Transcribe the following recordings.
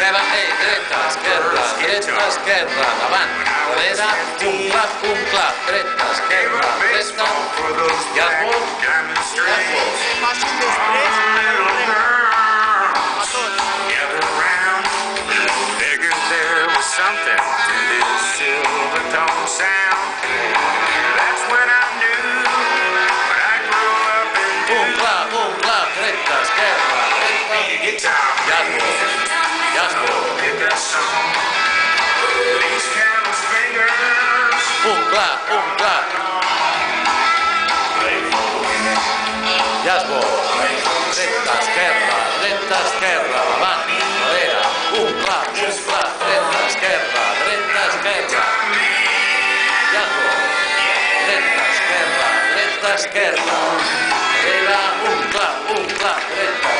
Esquerra, dreta, esquerra, dreta, esquerra, davant, darrere, un clap, dreta, esquerra, dreta, llargos, llargos. Passin després, Something to this silver tone sound. That's when I knew when I grew up and Un clap, dreta, esquerra, dreta, llargos, llargos. pick a song. These callous fingers. Un clap, llargos, dreta, esquerra, davant, darrere, un clap, dreta, esquerra, llargos, dreta, esquerra, darrere, un clap, dreta,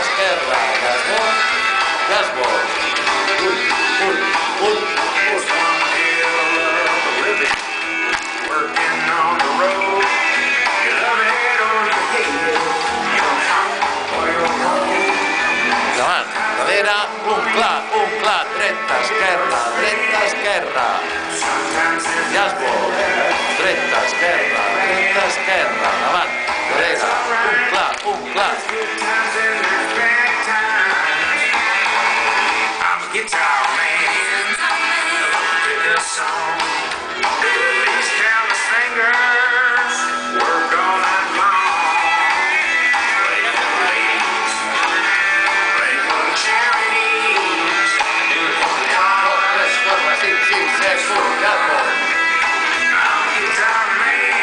esquerra, llargos, It's one hell of a living, working on the road. You love it or you hate it. You're hot or you're cold. davant, darrere, un clap, dreta, esquerra, Sometimes there's llargos, dreta, esquerra, davant, darrere, un clap, good times and there's bad times. I'm a guitar man. Pick a song. These callous fingers work all night long. Play for the ladies. Play for the charities. Do it for the cause. 2, 3, 4, 5, 6, 7, 8, llargos. I'm a guitar man.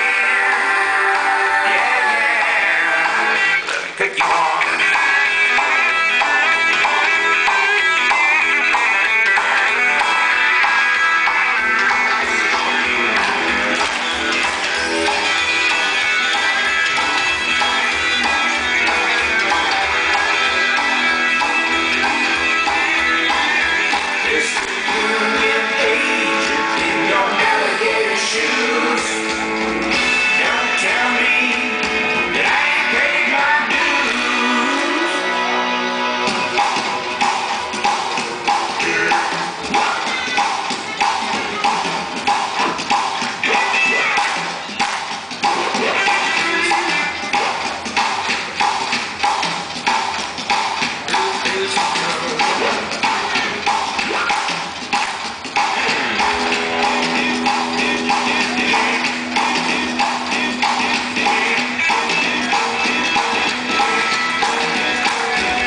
Yeah. Let me pick you on. This union agent in your alligator shoes. Don't tell me that I ain't paid my dues.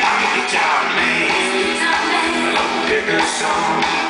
I'm a guitar man. Pick a song.